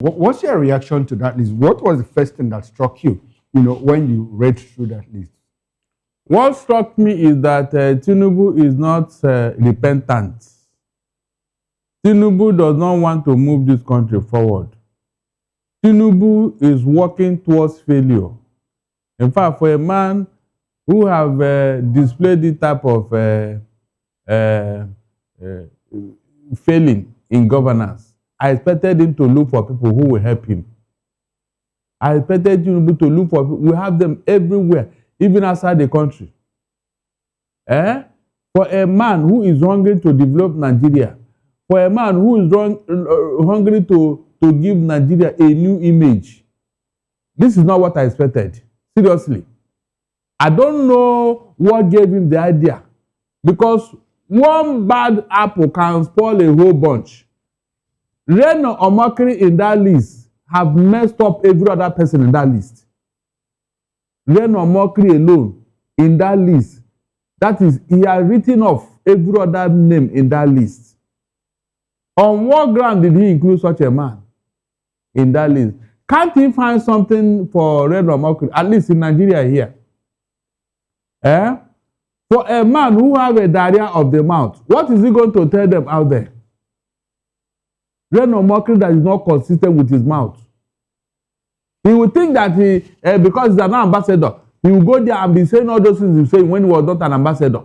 What's your reaction to that list? What was the first thing that struck you, when you read through that list? What struck me is that Tinubu is not repentant. Tinubu does not want to move this country forward. Tinubu is working towards failure. In fact, for a man who have displayed this type of failing in governance, I expected him to look for people who will help him. I expected Tinubu to look for people. We have them everywhere, even outside the country. For a man who is hungry to develop Nigeria, for a man who is hungry to give Nigeria a new image, this is not what I expected. Seriously. I don't know what gave him the idea, because one bad apple can spoil a whole bunch. Reno or Mockery in that list have messed up every other person in that list. Reno or Mockery alone in that list, that is, he has written off every other name in that list. On what ground did he include such a man in that list? Can't he find something for Reno or Mockery, at least in Nigeria here? For a man who has a diarrhea of the mouth, what is he going to tell them out there? Reno or Mockery that is not consistent with his mouth. He will think that because he's an ambassador, he will go there and be saying all those things he was saying when he was not an ambassador.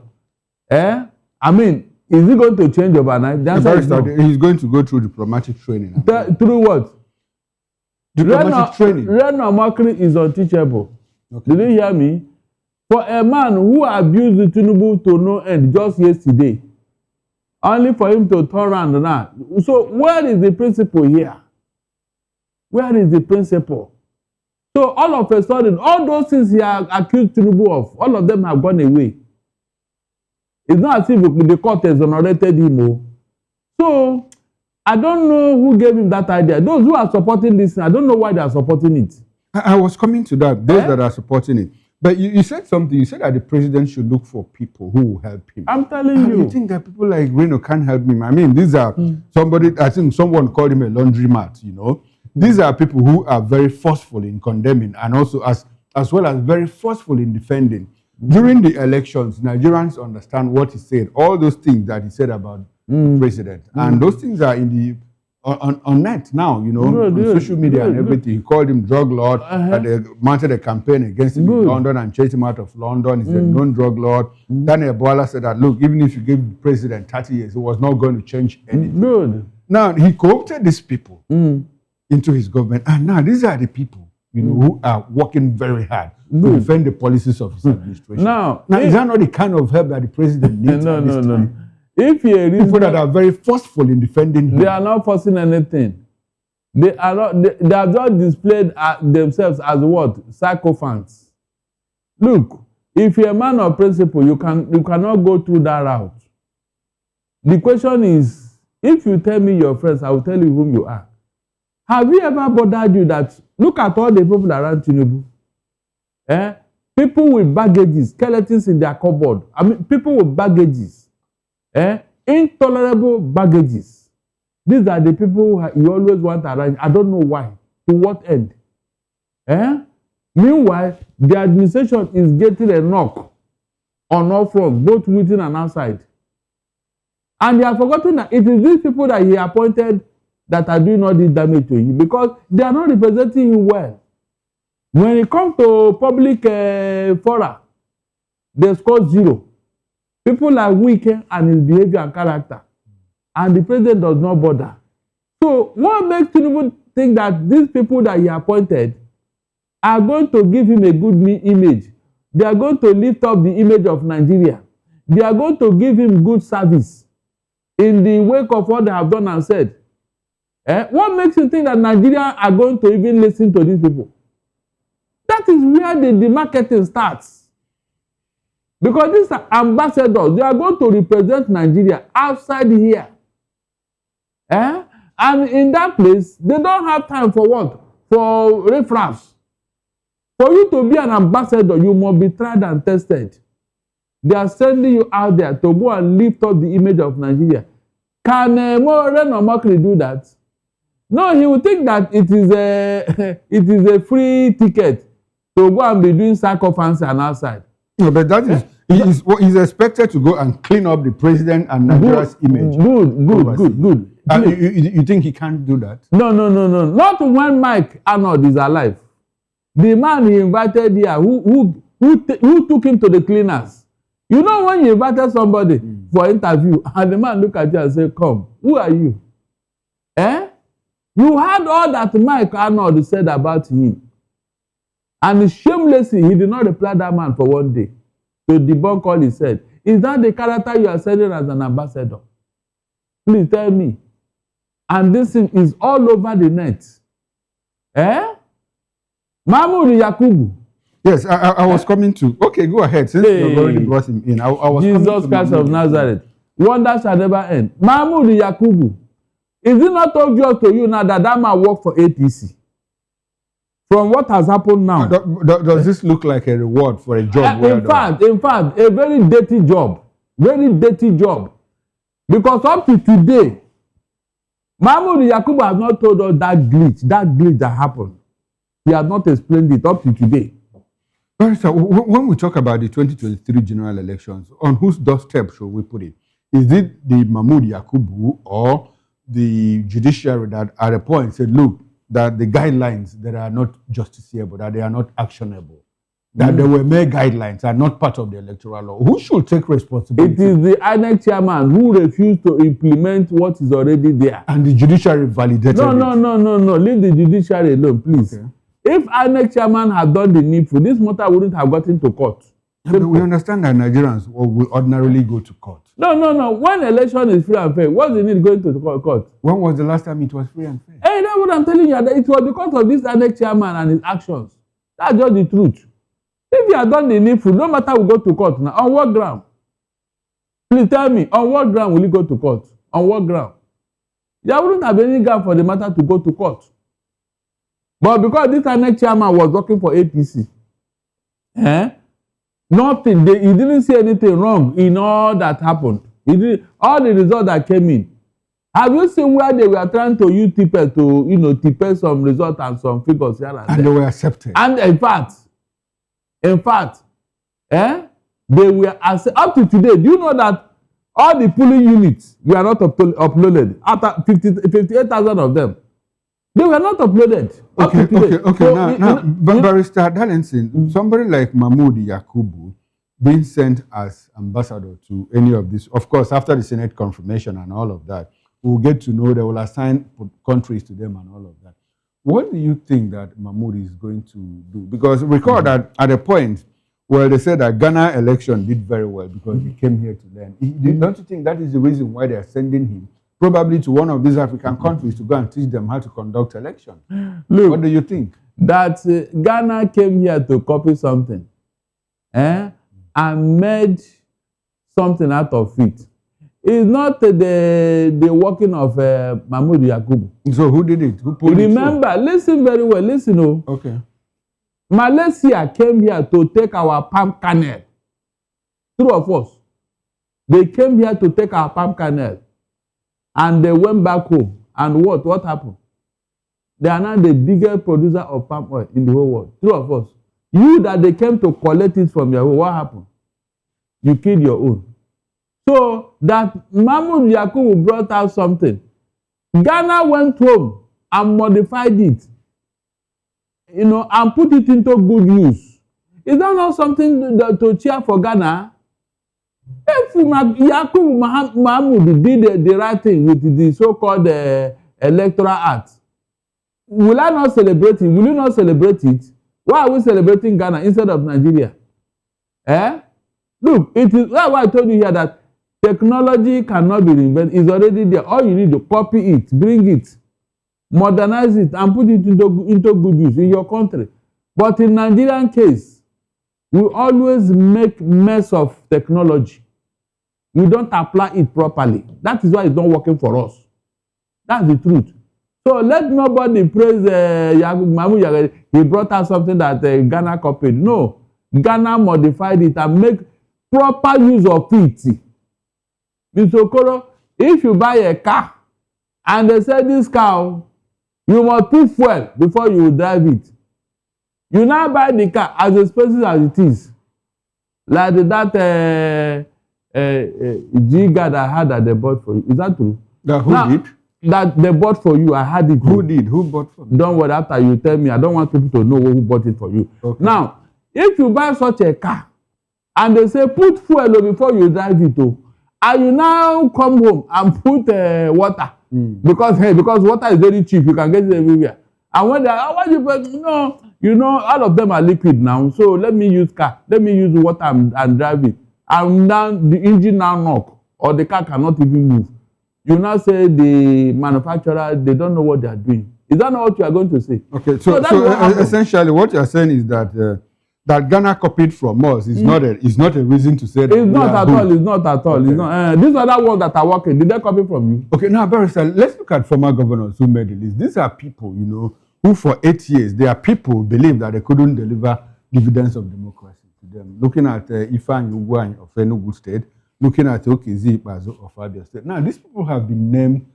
I mean, is he going to change overnight? The answer is no. He's going to go through diplomatic training. Through what? Diplomatic training. Reno or Mockery is unteachable. Okay. Did you hear me? For a man who abused Tinubu to no end just yesterday, only for him to turn around now. So where is the principle here? Where is the principle? So all of a sudden, all those things he has accused Tinubu of, all of them have gone away. It's not as if the court has exonerated him. So I don't know who gave him that idea. Those who are supporting this, I don't know why they are supporting it. I was coming to that, those that are supporting it. But you said something. You said that the president should look for people who will help him. I'm telling you. You think that people like Reno can't help him? I mean, these are I think someone called him a laundromat, These are people who are very forceful in condemning and also as well as very forceful in defending. During the elections, Nigerians understand what he said, all those things that he said about the president. And those things are in the on net now, on social media and everything. He called him drug lord, and they mounted a campaign against him in London and chased him out of London. He's a known drug lord. Daniel Bola said that, look, even if you give the president 30 years, it was not going to change anything. Now, he co-opted these people into his government. And now these are the people, who are working very hard to defend the policies of his administration. Now, is that not the kind of help that the president needs? No. If you people that are very forceful in defending him. They are not forcing anything. They are not. They have just displayed themselves as what? Sycophants. Look, if you're a man of principle, you cannot go through that route. The question is, if you tell me your friends, I will tell you whom you are. Have you ever bothered you that look at all the people around Tinubu? People with baggages, skeletons in their cupboard. I mean, people with baggages. Intolerable baggages. These are the people you always want around. I don't know why. To what end? Meanwhile, the administration is getting a knock on all fronts, both within and outside. And they have forgotten that it is these people that he appointed that are doing all this damage to him, because they are not representing him well. When it comes to public fora, they score 0. People like Wike and his behavior and character. And the president does not bother. So what makes Tinubu think that these people that he appointed are going to give him a good image? They are going to lift up the image of Nigeria. They are going to give him good service in the wake of what they have done and said. What makes you think that Nigerians are going to even listen to these people? That is where the marketing starts. Because these are ambassadors. They are going to represent Nigeria outside here. And in that place, they don't have time for what? For riffraffs. For you to be an ambassador, you must be tried and tested. They are sending you out there to go and lift up the image of Nigeria. Can Reno or Mockery do that? No, he will think that it is a it is a free ticket to go and be doing sacrifice and outside. No, but that is he's expected to go and clean up the president and Nigeria's image. Good. You think he can't do that? No. Not when Mike Arnold is alive. The man he invited here, who took him to the cleaners. You know when you invited somebody for interview and the man look at you and say, "Come, who are you?" You heard all that Mike Arnold said about him. And shamelessly, he did not reply that man for one day to debunk all he said. Is that the character you are selling as an ambassador? Please tell me. And this thing is all over the net. Mahmoud Yakubu. Yes, I was coming to. Okay, go ahead. Since you've already brought him in, I was Jesus Christ of Nazareth. Wonder shall never end. Mahmoud Yakubu. Is it not obvious to you now that man worked for APC? From what has happened now. Does this look like a reward for a job? In fact, a very dirty job. Very dirty job. Because up to today, Mahmoud Yakubu has not told us that glitch that happened. He has not explained it up to today. So when we talk about the 2023 general elections, on whose doorstep should we put it? Is it the Mahmoud Yakubu or the judiciary that at a point said, look, that the guidelines that are not justiciable, that they are not actionable, that they were mere guidelines, are not part of the electoral law? Who should take responsibility? It is the INEC chairman who refused to implement what is already there. And the judiciary validated it. No. Leave the judiciary alone, please. Okay. If INEC chairman had done the needful, this matter wouldn't have gotten to court. Yeah, but we understand that Nigerians will ordinarily go to court. No. When election is free and fair, what's the need going to court? When was the last time it was free and fair? Hey, that's what I'm telling you. That it was because of this INEC chairman and his actions. That's just the truth. If you had done the needful, no matter we go to court now. On what ground? Please tell me, on what ground will you go to court? On what ground? There wouldn't have any ground for the matter to go to court. But because this INEC chairman was working for APC, nothing. He didn't see anything wrong in all that happened. All the results that came in. Have you seen where they were trying to use tippers to, tipper some results and some figures here and there? And they were accepted. And in fact, they were up to today. Do you know that all the polling units were not uploaded? After 58,000 of them, they were not uploaded. Okay. So, now, Barrister Darlington, somebody like Mahmoud Yakubu being sent as ambassador to any of this, of course, after the Senate confirmation and all of that, we'll get to know they will assign countries to them and all of that. What do you think that Mahmoud is going to do? Because recall that at a point, well, they said that Ghana election did very well because he came here to learn. Don't you think that is the reason why they are sending him probably to one of these African countries to go and teach them how to conduct election? Look, what do you think? That Ghana came here to copy something and made something out of it. It's not the working of Mahmoud Yakubu. So who did it? Who pulled Remember, it listen very well. Listen. Okay. Malaysia came here to take our palm kernel. Two of us. They came here to take our palm kernel. And they went back home. And what happened? They are now the biggest producer of palm oil in the whole world. Two of us. You that they came to collect it from your home, what happened? You killed your own. So that Mahmoud Yakubu brought out something. Ghana went home and modified it, and put it into good use. Is that not something to cheer for Ghana? If Yakubu Mahmoud did the right thing with the so-called electoral act, will I not celebrate it? Will you not celebrate it? Why are we celebrating Ghana instead of Nigeria? Look, it is that's why I told you here that technology cannot be reinvented. It's already there. All you need to copy it, bring it, modernize it, and put it into good use in your country. But in Nigerian case, we always make mess of technology. We don't apply it properly. That is why it's not working for us. That's the truth. So let nobody praise Mahmoud Yakubu. He brought out something that Ghana copied. No, Ghana modified it and make proper use of it. Mr. Okoro, if you buy a car and they say this car, You must put fuel before you drive it. You now buy the car as expensive as it is. Like that G-Guard I had that they bought for you. Is that true? That who did? That they bought for you. I had it. Who did? Who bought for me? Don't worry, after you tell me. I don't want people to know who bought it for you. Okay. Now, if you buy such a car and they say put fuel before you drive it, and you now come home and put water because water is very cheap, you can get it everywhere. And when they are, why you know, all of them are liquid now. So let me use car, let me use water and drive it. And now the engine now knock, or the car cannot even move. You now say the manufacturer, they don't know what they are doing. Is that not what you are going to say? Okay, so essentially what you are saying is that that Ghana copied from us is not a reason to say that it's not at all. It's not at all. Okay. It's not. These other ones that are working, did they copy from you? Okay, now Barrister, let's look at former governors who made the list. These are people, you know, who for 8 years, their people believed that they couldn't deliver dividends of democracy to them. Looking at Ifeanyi Ugwuanyi of Enugu State, looking at Okezie Ikpeazu of Abia State. Now, these people have been named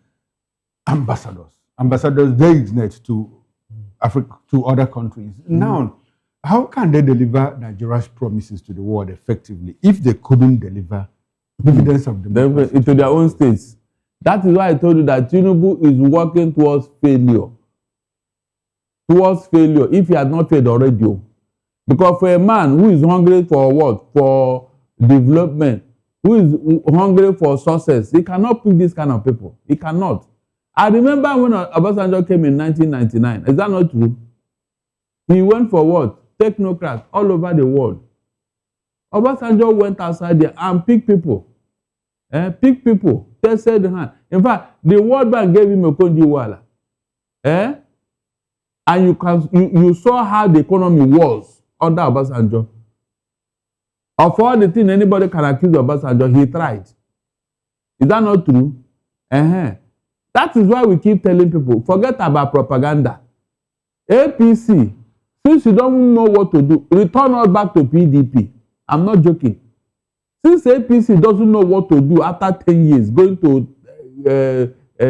ambassadors designate to Africa, to other countries. Now, how can they deliver Nigeria's promises to the world effectively if they couldn't deliver dividends of democracy into their own states? That is why I told you that Tinubu is working towards failure. Towards failure, if he had not failed already. Because for a man who is hungry for what? For development, who is hungry for success, he cannot pick this kind of people. He cannot. I remember when Obasanjo came in 1999. Is that not true? He went for what? Technocrats all over the world. Obasanjo went outside there and picked people. Picked people. Tested the hand. In fact, the World Bank gave him a Okonjo-Iweala. And you saw how the economy was under Obasanjo. Of all the things anybody can accuse Obasanjo, he tried. Is that not true? That is why we keep telling people, forget about propaganda. APC, since you don't know what to do, return us back to PDP. I'm not joking. Since APC doesn't know what to do after 10 years, going to,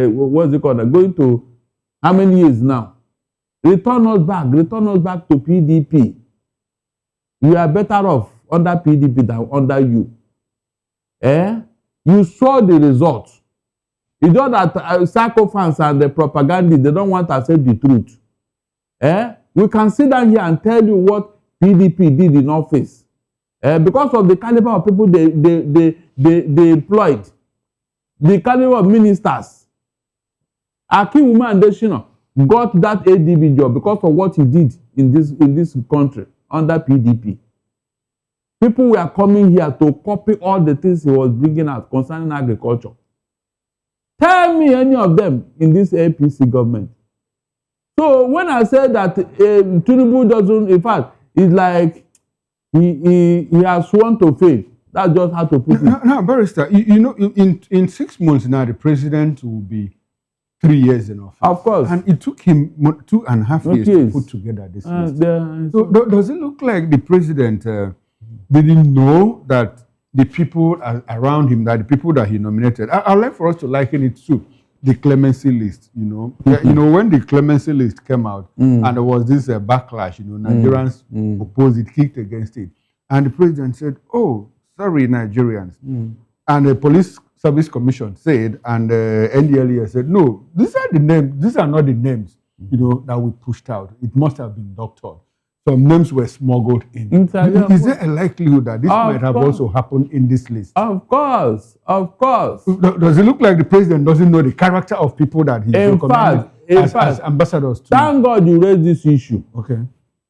what's it called? Going to how many years now? Return us back to PDP. You are better off under PDP than under you. You saw the results. It's just that sycophants and the propagandists, they don't want to accept the truth. We can sit down here and tell you what PDP did in office. Because of the caliber of people they employed, the caliber of ministers. Akinwumi Adesina got that ADB job because of what he did in this country under PDP. People were coming here to copy all the things he was bringing out concerning agriculture. Tell me any of them in this APC government. So when I say that Tinubu doesn't, in fact, it's like he has sworn to fail. That's just how to put it. Now, Barrister, you know, in 6 months now, the president will be 3 years in office. Of course. And it took him 2.5 years to put together this list. So does it look like the president didn't know that the people around him, that the people that he nominated, I'd like for us to liken it to the clemency list, you know. You know, when the clemency list came out and there was this backlash, you know, Nigerians opposed it, kicked against it. And the president said, oh, sorry, Nigerians. And the Police Service Commission said, and NDLEA said, no, these are the names, these are not the names, you know, that we pushed out. It must have been doctored. Some names were smuggled in. Is there a likelihood that this might have also happened in this list? Of course, of course. Does it look like the president doesn't know the character of people that he's recommended as ambassadors to? Thank God you raised this issue. Okay.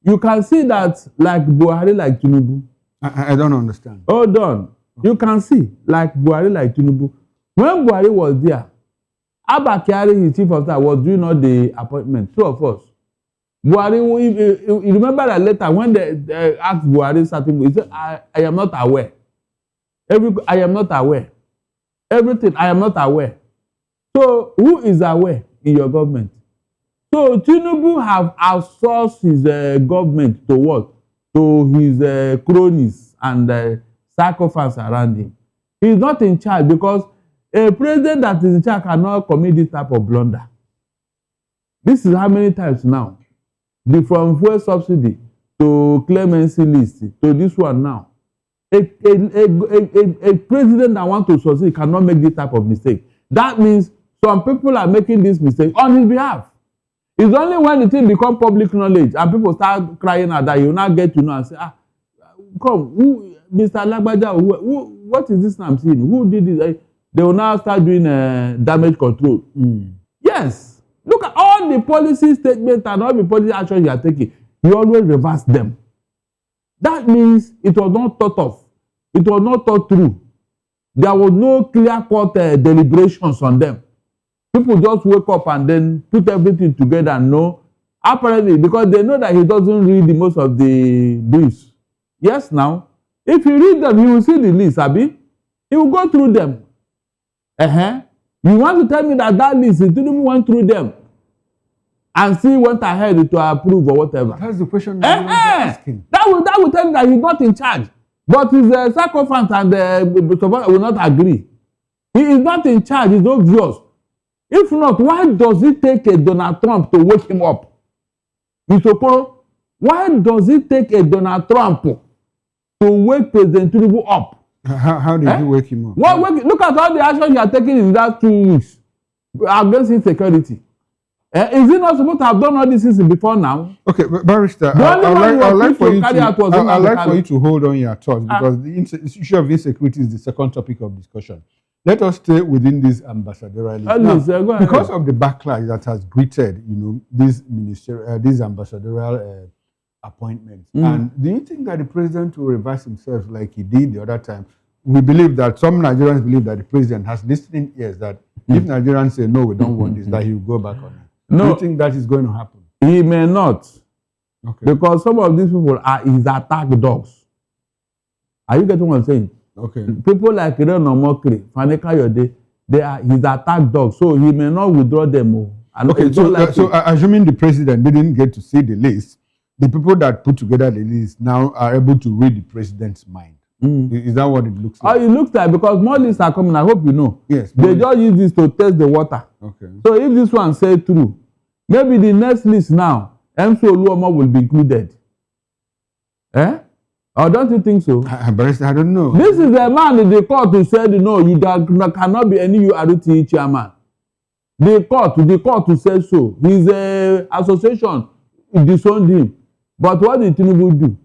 You can see that like Buhari, like Tinubu. I don't understand. Hold on. Okay. You can see like Buhari, like Tinubu. When Buhari was there, Abba Kyari, his chief of staff, was doing all the appointments. Two of us. Buhari, you remember that letter when they asked Buhari something, he said, I am not aware. I am not aware. Everything, I am not aware. So, who is aware in your government? So, Tinubu have outsourced his government to what? To his cronies and sycophants around him. He is not in charge because a president that is in charge cannot commit this type of blunder. This is how many times now. From fuel subsidy to clemency list to this one now. A president that wants to succeed cannot make this type of mistake. That means some people are making this mistake on his behalf. It's only when the thing becomes public knowledge and people start crying out that you now get to know and say, come, who, Mr. Lagbaja, what is this I'm seeing? Who did this? They will now start doing damage control. Yes. Look at all the policy statements and all the policy actions you are taking. You always reverse them. That means it was not thought of. It was not thought through. There was no clear-cut deliberations on them. People just wake up and then put everything together and know. Apparently, because they know that he doesn't read the most of the briefs. Yes, now. If you read them, you will see the list, Abi. He will go through them. You want to tell me that list, he didn't went through them and still went ahead to approve or whatever. That's the question that I'm asking. That will tell you that he's not in charge. But his sycophants and will not agree. He is not in charge, it's obvious. If not, why does it take a Donald Trump to wake him up? Mr. Okoro, why does it take a Donald Trump to wake President Tinubu up? How did you wake him up? Look at all the actions you are taking in that 2 weeks against insecurity. Is he not supposed to have done all these things before now? Okay, but Barrister, I'd like for you to hold on your thoughts because the issue of insecurity is the second topic of discussion. Let us stay within this ambassadorial. Because of the backlash that has greeted, these ambassadorial appointments, and do you think that the president will reverse himself like he did the other time? We believe that some Nigerians believe that the president has listening ears that if Nigerians say no, we don't want this, that he will go back on it. No, do you think that is going to happen? He may not. Okay. Because some of these people are his attack dogs. Are you getting what I'm saying? Okay. People like Reno Mokri, Faneka Yode, they are his attack dogs. So he may not withdraw them. Okay, so assuming the president didn't get to see the list, the people that put together the list now are able to read the president's mind. Is that what it looks like? It looks like, because more lists are coming. I hope you know. Yes. They just use this to test the water. Okay. So if this one says true, maybe the next list now, MC Oluomo will be included. Or don't you think so? I don't know. This is the man in the court who said, no, you cannot be any URT chairman. The court who said so. His association disowned him. But what did Tinubu do?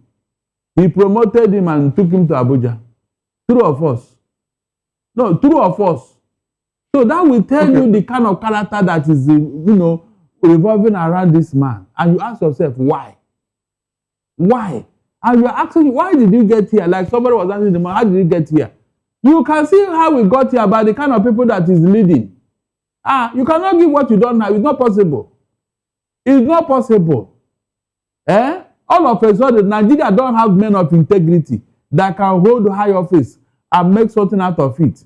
He promoted him and took him to Abuja. True of us. No, true of us. So that will tell you the kind of character that is, revolving around this man. And you ask yourself, why? Why? And you are asking, why did you get here? Like somebody was asking the man, how did you get here? You can see how we got here by the kind of people that is leading. You cannot give what you don't have. It's not possible. It's not possible. All of a sudden, Nigeria don't have men of integrity that can hold high office and make something out of it.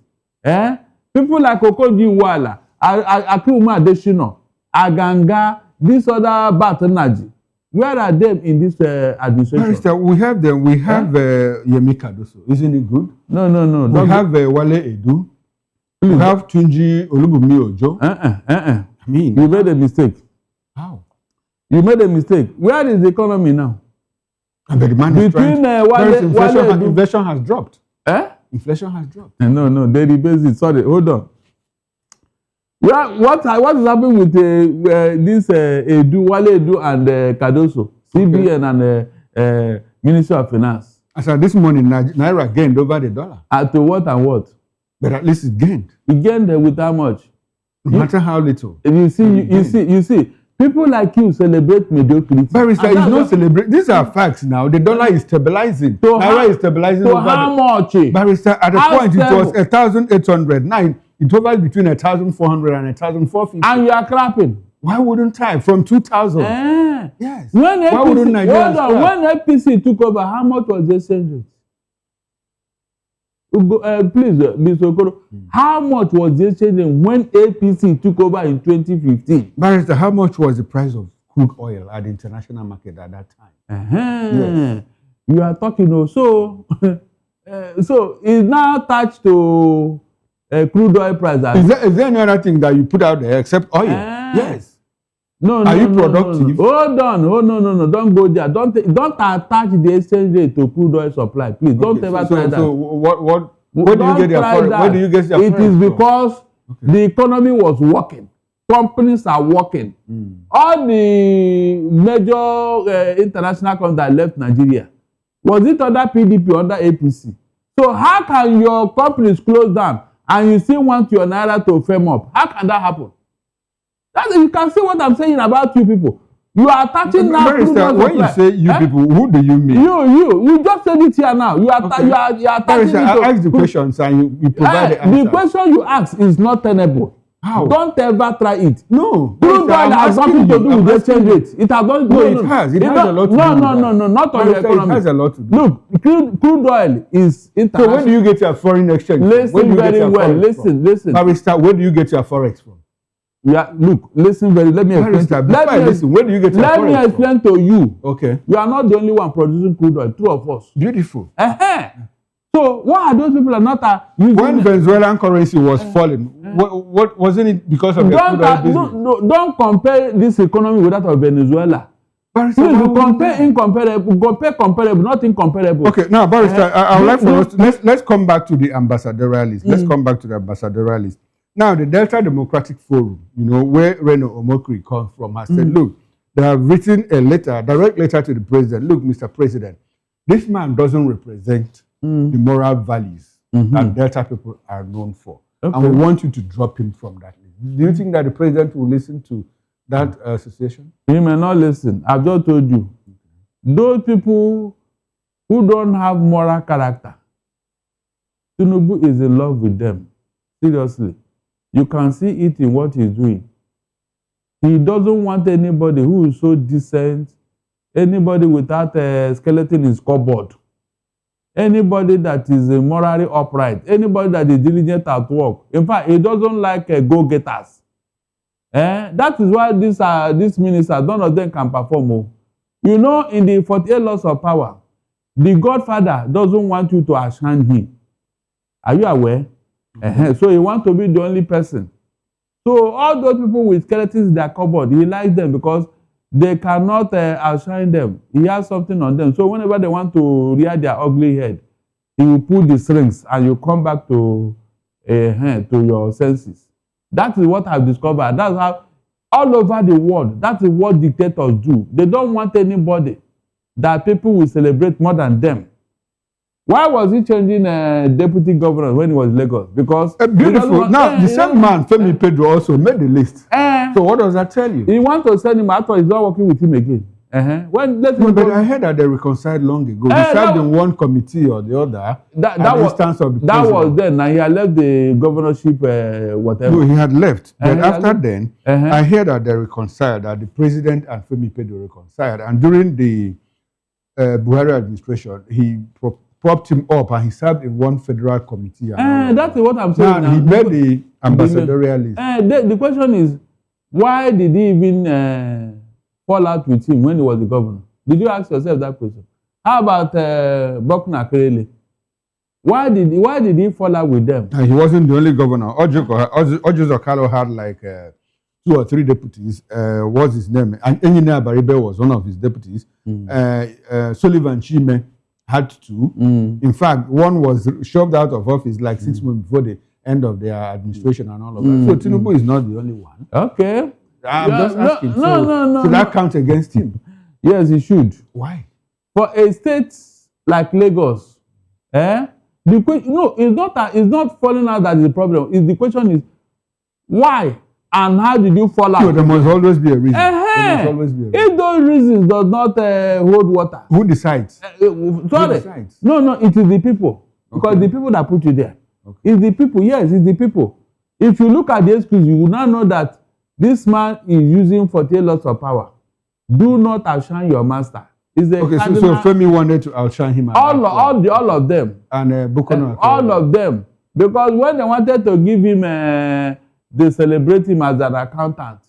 People like Okonjo Iweala, Akinwumi Adesina, Aganga, this other Batanaji, where are them in this administration? Minister, we have them. We have Yemi Cardoso. Isn't it good? No. We have Wale Edu. We have Tunji Olubunmi Ojo. I mean, you made a mistake. How? You made a mistake. Where is the economy now? And the demand is trying. Inflation has dropped. Inflation has dropped. No, they rebase it. Sorry, hold on. What is happening with this Wale Edu and Cardoso, CBN and Ministry of Finance? As of this morning, Naira gained over the dollar. To what and what? But at least it gained. It gained with how much? No matter how little. You see. People like you celebrate mediocrity. Barrister, you don't celebrate. These are facts now. The dollar is stabilizing. Naira is stabilizing. So how much? Barrister, at a point it was 1,800. Now it hovers between 1,400 and 1,450. And you are clapping. Why wouldn't I? From 2,000. Yes. When APC took over, how much was the exchange rate? Please, Mr. Okoro, how much was the exchange rate when APC took over in 2015? Barrister, how much was the price of crude oil at the international market at that time? Yes. You are talking also. So it's now attached to crude oil price. Is there any other thing that you put out there except oil? Yes. No, Are no, you no, productive? No. Hold on. Oh, no. Don't go there. Don't attach the exchange rate to crude oil supply. Please, don't ever try that. So where do you get your forex? Where do you get your forex? It is because the economy was working. Companies are working. All the major international companies that left Nigeria, was it under PDP or under APC? So how can your companies close down and you still want your naira to firm up? How can that happen? You can see what I'm saying about you people. You are attaching now. When you say you people, who do you mean? You just said it here now. You are attaching Barrister, I ask the questions and you provide the answers. The question you ask is not tenable. How? Don't ever try it. No. Crude oil has nothing to do with the exchange rate. It has not. No, it has. It has a lot to do with that. No, not on your economy. It has a lot to do. Look, crude oil is international. So where do you get your foreign exchange from? Listen very well. Listen. Barrister, where do you get your forex from? Yeah, look, listen very. Let me explain. Where do you get your forex from? Let me explain to you. Okay. You are not the only one producing crude oil. Two of us. Beautiful. So why are those people are not using? When Venezuelan currency was falling, what wasn't it because of the crude oil business? Don't compare this economy with that of Venezuela. Barrister, please, you compare incomparable, compare comparable, not incomparable. Okay, now, Barrister, I would like for us let's come back to the ambassadorial list. Let's come back to the ambassadorial list. Now, the Delta Democratic Forum, where Reno Omokri comes from, has said, look, they have written a letter, direct letter to the president. Look, Mr. President, this man doesn't represent the moral values that Delta people are known for. Okay. And we want you to drop him from that list. Do you think that the president will listen to that association? He may not listen. I've just told you. Those people who don't have moral character, Tinubu is in love with them. Seriously. You can see it in what he's doing. He doesn't want anybody who is so decent, anybody without a skeleton in his cupboard, anybody that is morally upright, anybody that is diligent at work. In fact, he doesn't like go-getters. That is why these ministers, none of them can perform. In the 48 laws of power, the Godfather doesn't want you to outshine him. Are you aware? So he wants to be the only person. So all those people with skeletons in their cupboard, he likes them because they cannot outshine them. He has something on them. So whenever they want to rear their ugly head, he will pull the strings and you come back to your senses. That is what I've discovered. That's how all over the world, that is what dictators do. They don't want anybody that people will celebrate more than them. Why was he changing deputy governor when he was in Lagos? Because beautiful. Now, the same man, Femi Pedro, also made the list. So what does that tell you? He wants to send him out, he's not working with him again. But I heard that they reconciled long ago. He served in one committee or the other. That was then. Now he had left the governorship, whatever. No, he had left. Then after then, I heard that they reconciled, that the president and Femi Pedro reconciled. And during the Buhari administration, he propped him up and he served in one federal committee. That's what I'm saying. Now, he made the ambassadorial list. The question is, why did he even fall out with him when he was the governor? Did you ask yourself that question? How about Bokna Akerele? Why did he fall out with them? He wasn't the only governor. Ojo Okalo had like 2 or 3 deputies. What's his name? And Engineer Baribe was one of his deputies. Sullivan Chime had 2. In fact, one was shoved out of office like 6 months before the end of their administration and all of that. So Tinubu is not the only one. Okay. I'm just asking. No. Should that count against him? Yes, he should. Why? For a state like Lagos, it's not falling out that is the problem. The question is, why and how did you fall out? No, there must always be a reason. There must always be a reason. If those reasons does not hold water. Who decides? Who decides? No, it is the people. Because the people that put you there. Okay. It's the people. Yes, it's the people. If you look at the excuse, you will now know that this man is using 48 laws of power. Do not outshine your master. So Femi wanted to outshine him. All of them. And Bukono. All of them. Because when they wanted to give him, they celebrate him as an accountant.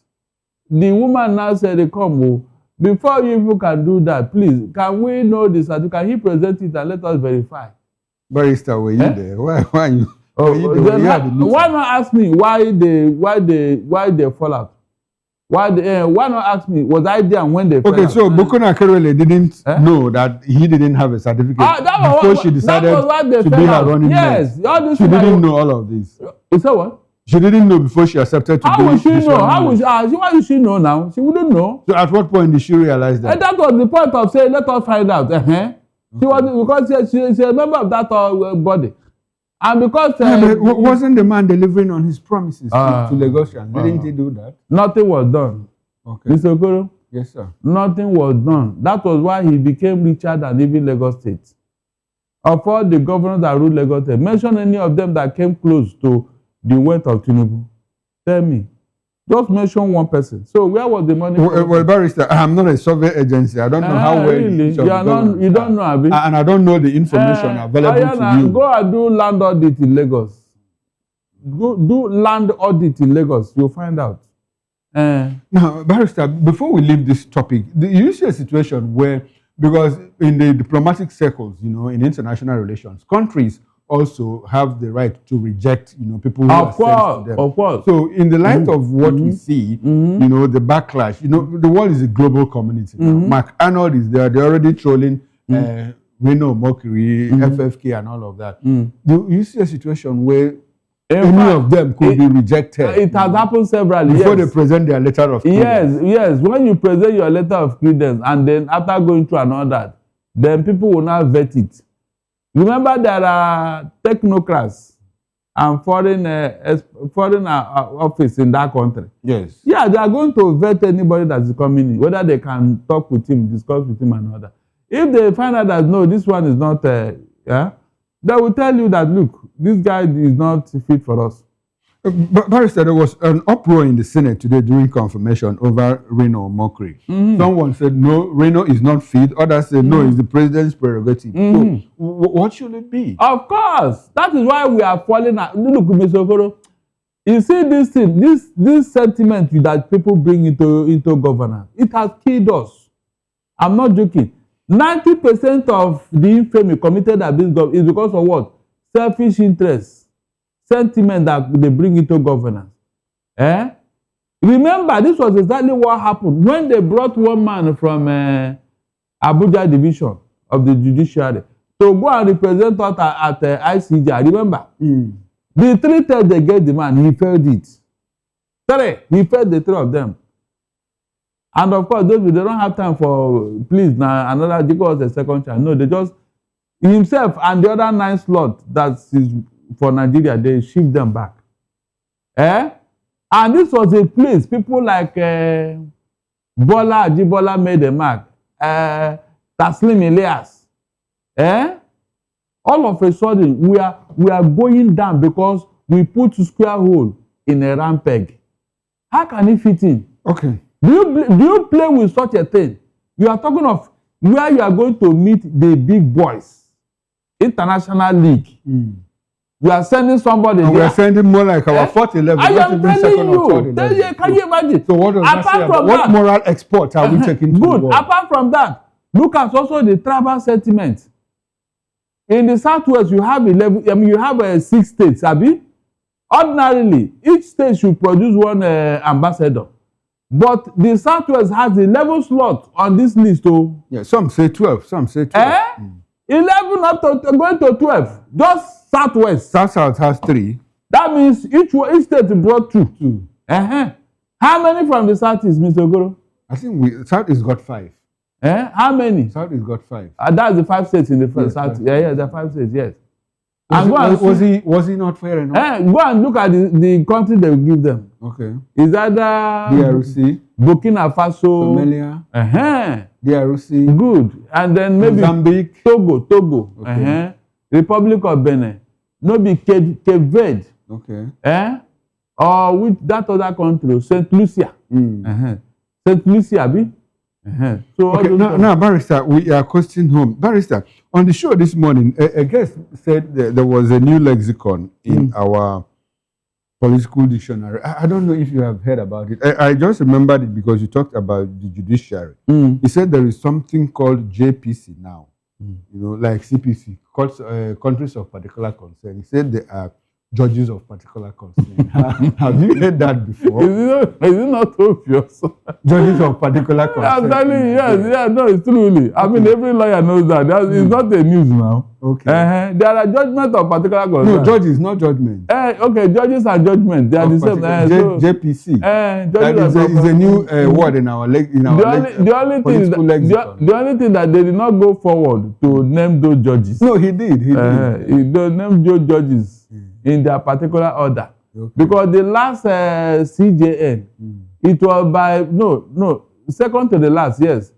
The woman now said, come, before you people can do that, please, can we know this? Can he present it and let us verify? Barrister, were you there? Why you? Why not ask me why they fall out? Why not ask me? Was I there when they? Okay, so Bukuna Akerele didn't know that he didn't have a certificate before she decided to be her running mate. Yes, she didn't know all of this. You said what? She didn't know before she accepted to be. How would she know? Why would she know now? She wouldn't know. So at what point did she realize that? And that was the point of saying, let us find out. She was because she's a member of that body. And because wasn't the man delivering on his promises to Lagosians? Didn't he do that? Nothing was done. Okay. Mr. Okoro? Yes, sir. Nothing was done. That was why he became richer than even Lagos State. Of all the governors that ruled Lagos State, mention any of them that came close to the wealth of Tinubu. Tell me. Just mention one person. So where was the money? Well, Barrister, I'm not a survey agency. I don't know how well really? You don't know, Abi? And I don't know the information available to you. Go and do land audit in Lagos. Go do land audit in Lagos. You'll find out. Now, Barrister, before we leave this topic, you see a situation where, because in the diplomatic circles, in international relations, countries also have the right to reject, people who are sent to them. Of course. So, in the light of what we see, the backlash, the world is a global community now. Mark Arnold is there; they're already trolling Reno, Mockery, FFK, and all of that. Do you see a situation where any of them could be rejected? It has happened severally. Before they present their letter of credence. Yes. When you present your letter of credence, and then after going through and all that, then people will now vet it. Remember, there are technocrats and foreign office in that country. Yes. Yeah, they are going to vet anybody that is coming in, whether they can talk with him, discuss with him, and all that. If they find out that no, this one is not, they will tell you that look, this guy is not fit for us. Barrister, there was an uproar in the Senate today during confirmation over Reno Mockery. Someone said, no, Reno is not fit. Others said, no, it's the president's prerogative. So, what should it be? Of course. That is why we are falling. Look, Mr. Okoro, you see this thing, this sentiment that people bring into governance, it has killed us. I'm not joking. 90% of the infamy committed at this government is because of what? Selfish interests. Sentiment that they bring into governance. Remember, this was exactly what happened when they brought one man from Abuja division of the judiciary to go and represent us at ICJ. Remember? The 3 tests they gave the man, he failed it. He failed the 3 of them. And of course, they don't have time for, please, now another, give us a second chance. No, they just, himself and the other 9 slots that is for Nigeria, they shift them back. And this was a place people like Bola made a mark, Taslim Elias. All of a sudden, we are going down because we put square hole in a round peg. How can it fit in? Okay. Do you play with such a thing? You are talking of where you are going to meet the big boys, international league. You are sending somebody and there. We are sending more like our 4th 11. I am telling you. Can you imagine? So what does that say about what moral export are we taking to the world? Apart from that, look at also the tribal sentiment. In the Southwest, you have 11. I mean, you have 6 states. Abi? Ordinarily, each state should produce one ambassador. But the Southwest has 11 slots on this list. Oh. Yeah, some say 12. Some say 12. 11 up to going to 12. Just Southwest. South has 3. That means each state brought 2. How many from the Southeast, Mr. Okoro? I think South has got 5. How many? South has got 5. That's the 5 states in the first South. Yeah, the 5 states, yes. Was he not fair enough? Go and look at the country they will give them. Okay. Is that DRC? Burkina Faso. Somalia. DRC. Good. And then maybe Mozambique. Togo. Okay. Republic of Benin. No be Cape Verde. Okay. Or with that other country, St. Lucia. St. Lucia, abi? So okay, now, Barrister, we are questioning home. Barrister, on the show this morning, a guest said that there was a new lexicon in our political dictionary. I don't know if you have heard about it. I just remembered it because you talked about the judiciary. He said there is something called JPC now, like CPC, countries of particular concern. He said there are judges of particular concern. Have you heard that before? Is it not obvious? Judges of particular concern. I'm telling you, yes, no, it's true, really. I mean, every lawyer knows that. It's not a news now. Okay. There are judgments of particular concern. No, judges, not judgment. Okay, judges and judgment. They are the same. JPC. That is a new word in our the only thing that they did not go forward to name those judges. No, he did. He named those judges in their particular order. Okay. Because the last CJN, it was by, second to the last, yes.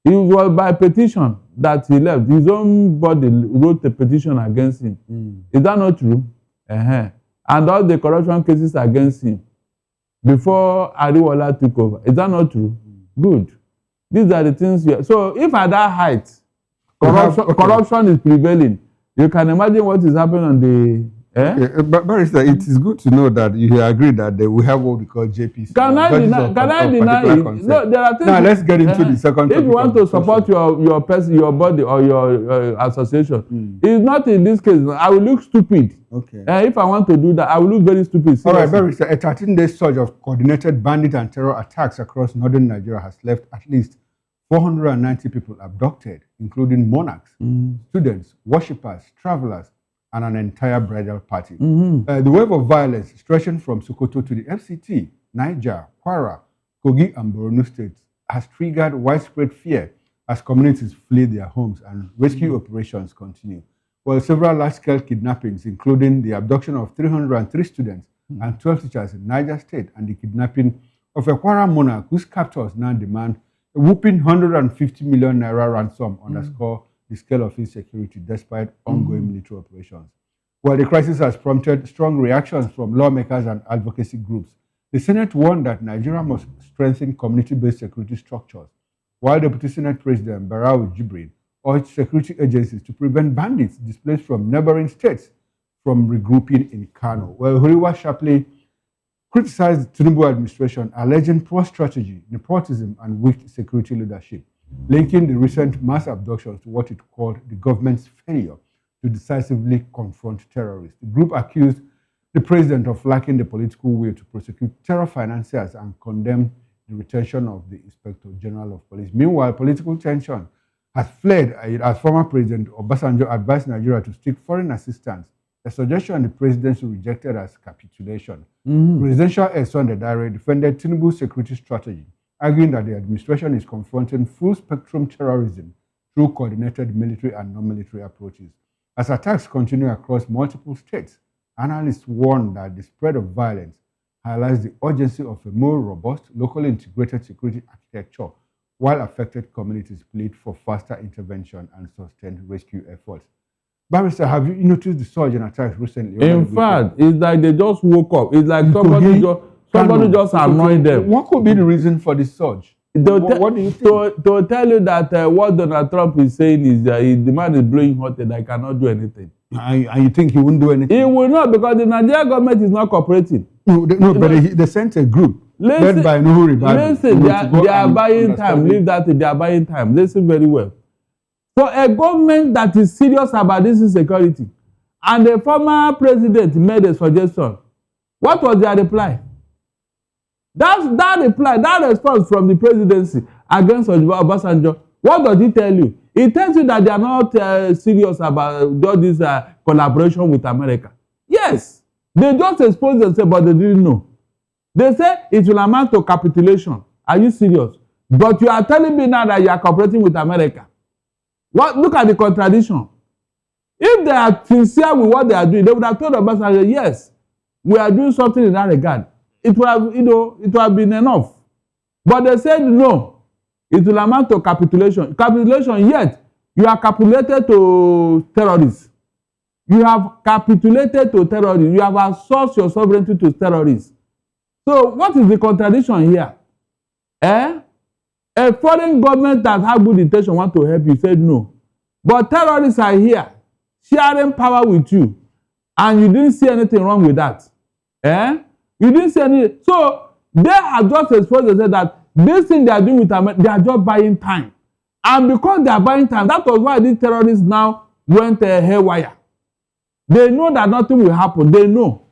It was by petition that he left. His own body wrote a petition against him. Is that not true? And all the corruption cases against him before Ariwola took over. Is that not true? Good. These are the things. So if at that height, corruption is prevailing, you can imagine what is happening on the... But Barrister, it is good to know that you agree that we have what we call JPC. Can I deny it? No, there are things. Now let's get into the second topic. If you want to support your person, your body, or your association, it's not in this case. I will look stupid. Okay. If I want to do that, I will look very stupid. Seriously. All right, Barrister, a 13-day surge of coordinated bandit and terror attacks across northern Nigeria has left at least 490 people abducted, including monarchs, students, worshippers, travelers, and an entire bridal party. The wave of violence stretching from Sokoto to the FCT, Niger, Kwara, Kogi, and Borno states has triggered widespread fear as communities flee their homes and rescue operations continue. While several large-scale kidnappings, including the abduction of 303 students and 12 teachers in Niger State and the kidnapping of a Kwara monarch whose captors now demand a whopping 150 million naira ransom, underscore the scale of insecurity despite ongoing military operations. While the crisis has prompted strong reactions from lawmakers and advocacy groups, the Senate warned that Nigeria must strengthen community-based security structures, while Deputy Senate President Barau Jibrin urged security agencies to prevent bandits displaced from neighboring states from regrouping in Kano. Well, Huriwa sharply criticized the Tinubu administration, alleging poor strategy, nepotism, and weak security leadership, linking the recent mass abductions to what it called the government's failure to decisively confront terrorists. The group accused the president of lacking the political will to prosecute terror financiers and condemned the retention of the Inspector General of Police. Meanwhile, political tension has fled as former President Obasanjo advised Nigeria to seek foreign assistance, a suggestion the presidency rejected as capitulation. Presidential aide Sunday Dare defended Tinubu's security strategy, arguing that the administration is confronting full-spectrum terrorism through coordinated military and non-military approaches. As attacks continue across multiple states, analysts warn that the spread of violence highlights the urgency of a more robust, locally integrated security architecture, while affected communities plead for faster intervention and sustained rescue efforts. Barrister, have you noticed the surge in attacks recently? In fact, it's like they just woke up. It's like somebody just annoyed them. What could be the reason for the surge? What do you think? To tell you that what Donald Trump is saying is that the man is blowing hot and I cannot do anything. And you think he won't do anything? He will not, because the Nigerian government is not cooperating. They sent a group led by Nuhu Ribadu. Listen, they are buying time. Leave that, they are buying time. Listen very well. For a government that is serious about this insecurity, and the former president made a suggestion, what was their reply? That response from the presidency against Obasanjo, what does he tell you? He tells you that they are not serious about all this collaboration with America. Yes, they just exposed themselves, but they didn't know. They say it will amount to capitulation. Are you serious? But you are telling me now that you are cooperating with America. Look at the contradiction. If they are sincere with what they are doing, they would have told Obasanjo, yes, we are doing something in that regard. It would have, it would have been enough. But they said no. It will amount to capitulation. Capitulation, yet you are capitulated to terrorists. You have capitulated to terrorists. You have outsourced your sovereignty to terrorists. So what is the contradiction here? A foreign government that has good intention want to help you said no. But terrorists are here, sharing power with you. And you didn't see anything wrong with that. You didn't see anything. So they have just exposed and said that this thing they are doing with America, they are just buying time. And because they are buying time, that was why these terrorists now went haywire. They know that nothing will happen. They know.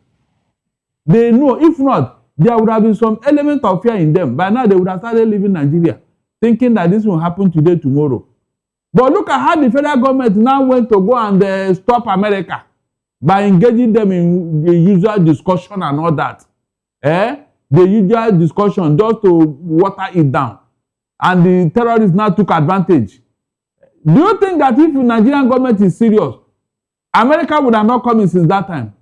They know. If not, there would have been some element of fear in them. By now, they would have started leaving Nigeria, thinking that this will happen today, tomorrow. But look at how the federal government now went to go and stop America by engaging them in the usual discussion and all that. The usual discussion just to water it down. And the terrorists now took advantage. Do you think that if the Nigerian government is serious, America would have not come in since that time?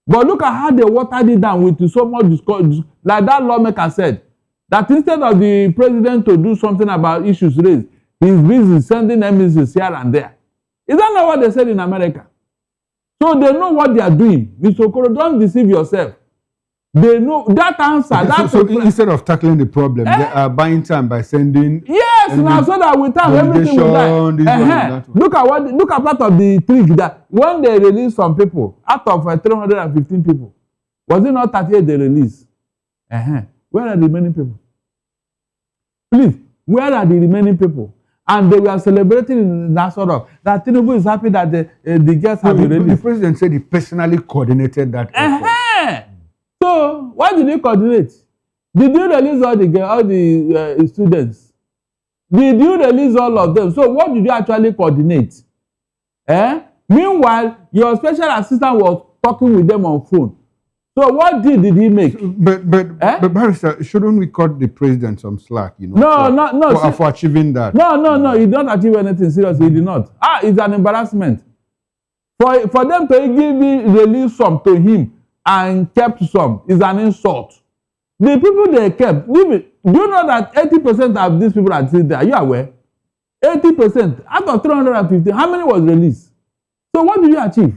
But look at how they watered it down with so much discussion. Like that lawmaker said, that instead of the president to do something about issues raised, he's busy sending emissaries here and there. Is that not what they said in America? So they know what they are doing. Mr. Okoro, don't deceive yourself. They know that answer. Okay, so instead of tackling the problem, they are buying time by sending. Yes, now so that with time everything will die. Look at part of the trick that when they release some people out of 315 people, was it not 38 they released? Where are the remaining people? Please, where are the remaining people? And they were celebrating in that sort of that Tinubu is happy that the guests have been released. The president said he personally coordinated that effort. So why did you coordinate? Did you release all the students? Did you release all of them? So what did you actually coordinate? Meanwhile, your special assistant was talking with them on phone. So what did he make? But Barrister, shouldn't we cut the president some slack? For achieving that. No. He did not achieve anything serious. He did not. It's an embarrassment for them to release some to him. And kept some is an insult. The people they kept, do you know that 80% of these people are still there? Are you aware? 80% out of 350, how many was released? So what did you achieve?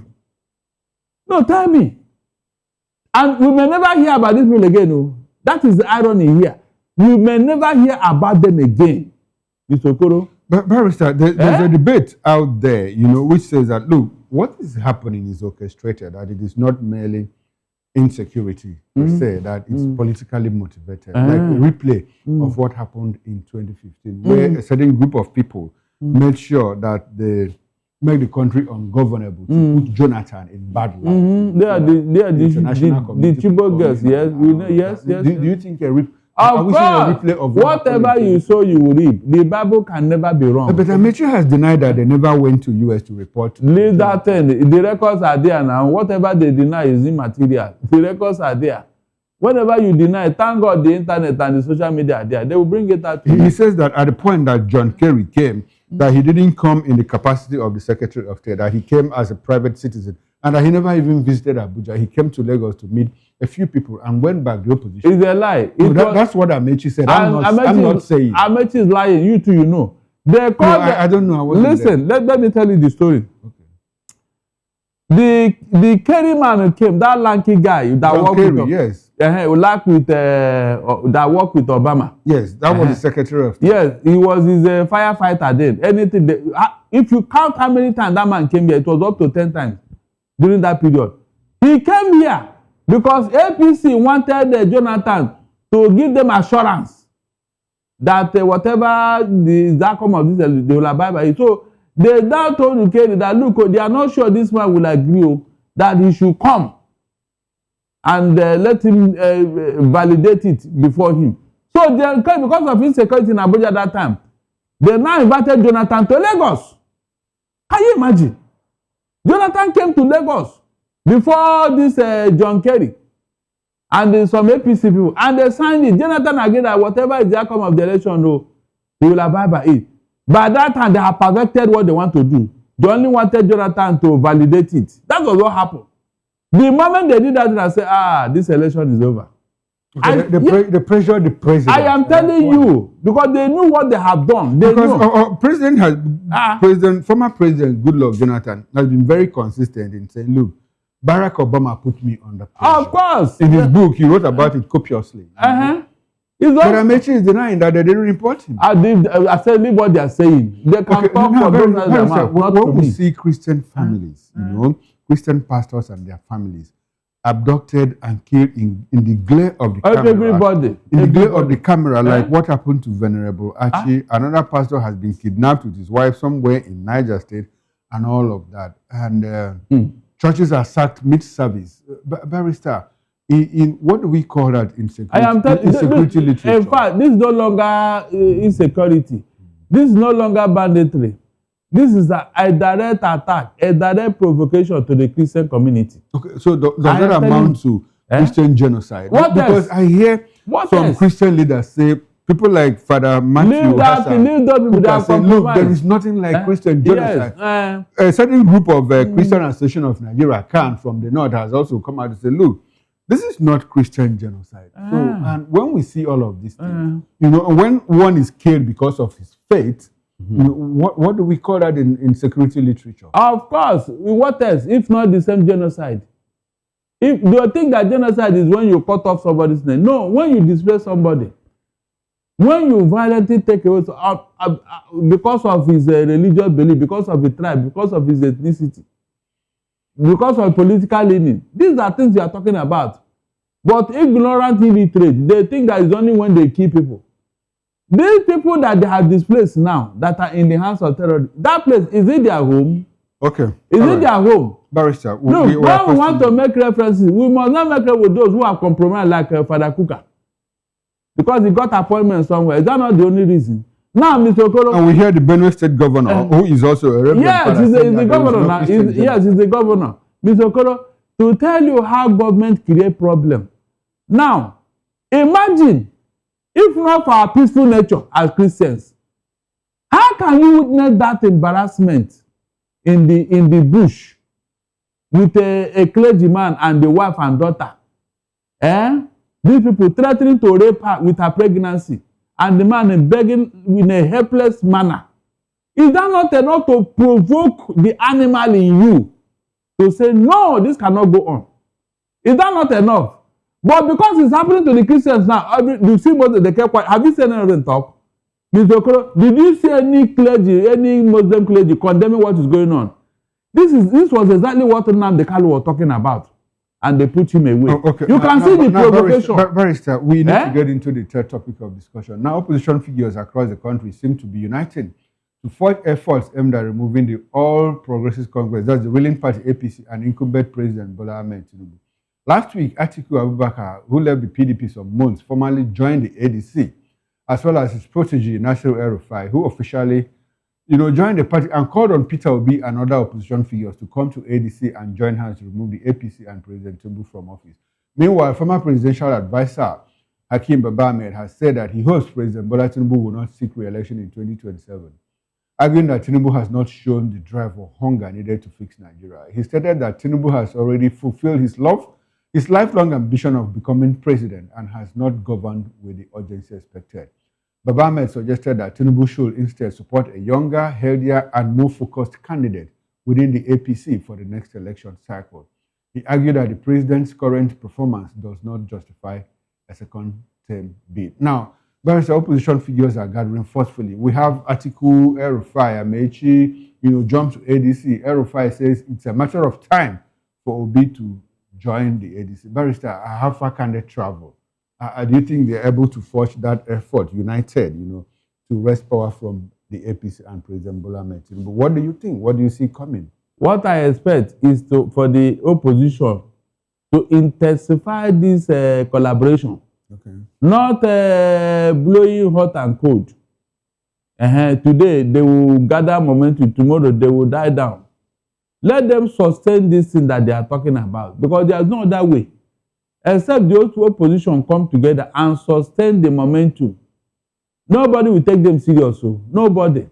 No, tell me. And we may never hear about these people again. No? That is the irony here. We may never hear about them again. Mr. Okoro. But Barrister, there's a debate out there, which says that, look, what is happening is orchestrated, that it is not merely insecurity per se, that it's politically motivated, like a replay of what happened in 2015, where a certain group of people made sure that they make the country ungovernable to put Jonathan in bad light. They are the Chibok girls, yes. Do you think a replay? Of course, whatever you sow, you will reap. The Bible can never be wrong. But Amechi has denied that they never went to US to report. Leave that thing. The records are there now. Whatever they deny is immaterial. The records are there. Whatever you deny, thank God the internet and the social media are there. They will bring it out. He says that at the point that John Kerry came, that he didn't come in the capacity of the Secretary of State, that he came as a private citizen, and that he never even visited Abuja. He came to Lagos to meet a few people and went back to the opposition. It's a lie. That's what Amechi said. I'm not saying. Amechi is lying. You too, you know. They called I don't know. Listen, let me tell you the story. Okay. The Kerry man who came, that lanky guy that worked with yes. That worked with Obama. Yes, that was the Secretary of State. Yes, he was his firefighter then. If you count how many times that man came here, it was up to 10 times during that period. He came here because APC wanted Jonathan to give them assurance that whatever the outcome of this, they will abide by it. So they now told Ukeri that, look, they are not sure this man will agree that he should come and let him validate it before him. So they, because of insecurity in Abuja at that time, they now invited Jonathan to Lagos. Can you imagine? Jonathan came to Lagos before this John Kerry and some APC people, and they signed it. Jonathan agreed that whatever is the outcome of the election, he will abide by it. By that time, they have perfected what they want to do. They only wanted Jonathan to validate it. That was what happened. The moment they did that, I said, this election is over. Okay, the pressure the president. I am telling you, because they knew what they have done. Former President Goodluck Jonathan has been very consistent in saying, look, Barack Obama put me under pressure. Of course. In his book, he wrote about it copiously. But Amechi is denying that they didn't report him. I said, leave what they are saying. They can talk for those when we see Christian families, Christian pastors and their families abducted and killed in the glare of the camera. Everybody. In the glare of the camera, like what happened to Venerable Archie. Another pastor has been kidnapped with his wife somewhere in Niger State and all of that. And churches are sacked mid-service. Barrister, in what do we call that insecurity? I am telling insecurity literature. In fact, this is no longer insecurity. This is no longer banditry. This is a direct attack, a direct provocation to the Christian community. Okay, so does that amount to Christian genocide? What because else? I hear some else? Christian leaders say, people like Father Matthew Hassan, look, there is nothing like Christian genocide. Yes, a certain group of Christian Association of Nigeria, CAN, from the north, has also come out to say, look, this is not Christian genocide. So, and when we see all of these things, you know, when one is killed because of his faith, you know, what do we call that in security literature? Of course. What else? If not the same genocide. If do you think that genocide is when you cut off somebody's name? No, when you displace somebody. When you violently take away because of his religious belief, because of his tribe, because of his ethnicity, because of political leaning. These are things we are talking about. But ignorant illiterate, they think that it's only when they kill people. These people that they have displaced now, that are in the hands of terrorists, that place, is it their home? Okay. Is it their home? Barrister, no, when we want to make references, we must not make it with those who are compromised, like Father Kuka. Because he got appointment somewhere. Is that not the only reason? Now, Mr. Okoro. And we hear the Benue State governor, who is also a reverend. Yes, he's the governor now. Yes, he's the governor. Mr. Okoro, to tell you how government create problem. Now, imagine, if not for our peaceful nature as Christians, how can you witness that embarrassment in the bush with a clergyman and the wife and daughter? These people threatening to rape her with her pregnancy, and the man begging in a helpless manner. Is that not enough to provoke the animal in you to say, no, this cannot go on? Is that not enough? But because it's happening to the Christians now, you see what they kept quiet. Have you seen anything talk? Mr. Okoro, did you see any clergy, any Muslim clergy condemning what is going on? This was exactly what Nnamdi Kanu was talking about. And they put him away. Okay. You can see the provocation. Barrister, we need to get into the third topic of discussion. Now, opposition figures across the country seem to be uniting to forge efforts aimed at removing the All Progressives Congress, that's the ruling party APC, and incumbent President Bola Ahmed Tinubu. Last week, Atiku Abubakar, who left the PDP some months, formally joined the ADC, as well as his protege, Nasir El-Rufai, who officially joined the party and called on Peter Obi and other opposition figures to come to ADC and join hands to remove the APC and President Tinubu from office. Meanwhile, former presidential advisor Hakeem Baba Ahmed has said that he hopes President Bola Tinubu will not seek re-election in 2027, arguing that Tinubu has not shown the drive or hunger needed to fix Nigeria. He stated that Tinubu has already fulfilled his lifelong ambition of becoming president and has not governed with the urgency expected. Baba Ahmed suggested that Tinubu should instead support a younger, healthier, and more focused candidate within the APC for the next election cycle. He argued that the president's current performance does not justify a second-term bid. Now, various opposition figures are gathering forcefully. We have Atiku, El-Rufai, Amechi, jump to ADC. El-Rufai says it's a matter of time for Obi to join the ADC. Barrister, how far can they travel? Do you think they're able to forge that effort, united, to wrest power from the APC and President Bola Ahmed Tinubu? What do you think? What do you see coming? What I expect is for the opposition to intensify this collaboration. Okay. Not blowing hot and cold. Today, they will gather momentum. Tomorrow, they will die down. Let them sustain this thing that they are talking about, because there's no other way. Except those two opposition come together and sustain the momentum. Nobody will take them serious. Nobody.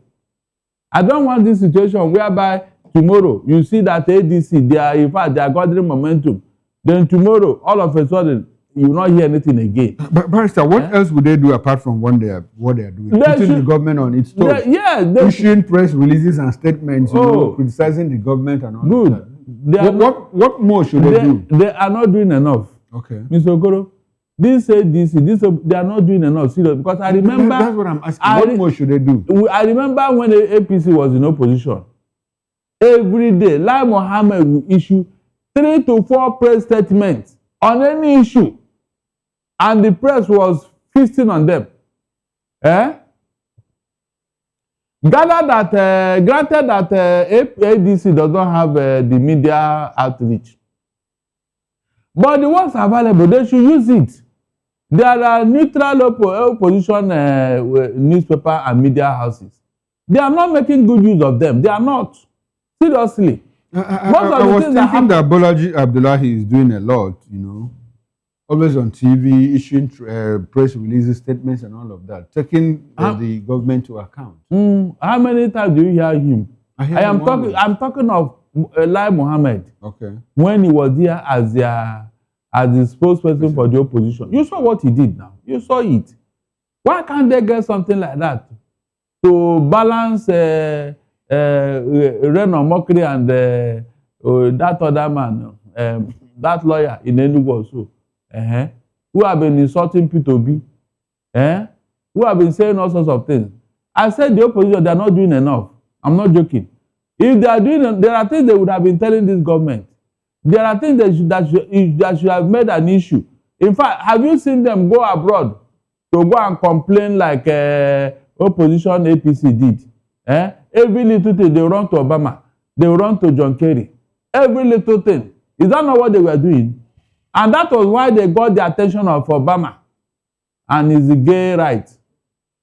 I don't want this situation whereby tomorrow you see that ADC, they are gathering momentum. Then tomorrow, all of a sudden, you will not hear anything again. But Barrister, what else would they do apart from what they are doing? Putting the government on its toes. Issuing press releases and statements, criticizing the government and all that. What more should they do? They are not doing enough. Okay. Mr. Okoro, this ADC, they are not doing enough, serious. Because I remember... That's what I'm asking. What more should they do? I remember when the APC was in opposition. Every day, Lai Mohammed will issue 3 to 4 press statements on any issue. And the press was feasting on them. Granted that ADC does not have the media outreach. But the ones available, they should use it. There are neutral opposition newspaper and media houses. They are not making good use of them. They are not. Seriously. I was thinking that Bolaji Abdullahi is doing a lot, you know, always on TV, issuing press releases, statements, and all of that, taking the government to account. How many times do you hear him? I'm talking of Lai Mohammed. Okay. When he was here as the spokesperson for the opposition, you saw what he did. Now you saw it. Why can't they get something like that to balance Reno Mokri and that other man, that lawyer in Enugu also, who have been insulting P2B, who have been saying all sorts of things? I said the opposition, they are not doing enough. I'm not joking. If they are doing, there are things they would have been telling this government. There are things that should have made an issue. In fact, have you seen them go abroad to go and complain like opposition APC did? Every little thing, they run to Obama. They run to John Kerry. Every little thing. Is that not what they were doing? And that was why they got the attention of Obama and his gay rights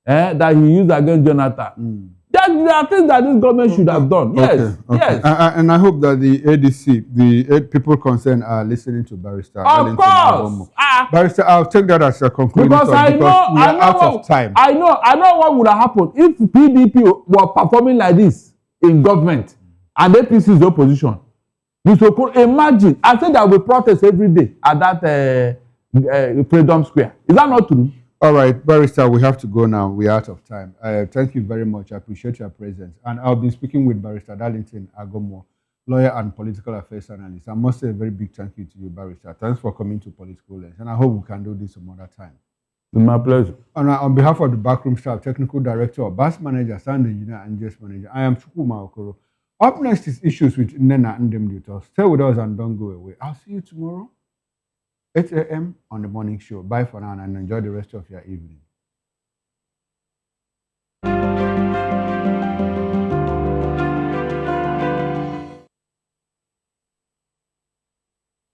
that he used against Jonathan. There are things that this government should have done. Yes, yes. And I hope that the ADC, the people concerned, are listening to Barrister. Of course. Barrister, I'll take that as a conclusion because we are out of time. I know what would have happened if PDP were performing like this in government and APC is the opposition. You could imagine. I think there will be protests every day at that Freedom Square. Is that not true? All right, Barrister, we have to go now. We are out of time. Thank you very much. I appreciate your presence. And I'll be speaking with Barrister Darlington Agomo, lawyer and political affairs analyst. I must say a very big thank you to you, Barrister. Thanks for coming to Political Lens. And I hope we can do this some other time. It's my pleasure. And on behalf of the backroom staff, technical director, bus manager, sound engineer, and guest manager, I am Chukwuma Okoro. Up next is Issues with Nena Ndemduto. Stay with us and don't go away. I'll see you tomorrow, 8 a.m. on the morning show. Bye for now and enjoy the rest of your evening.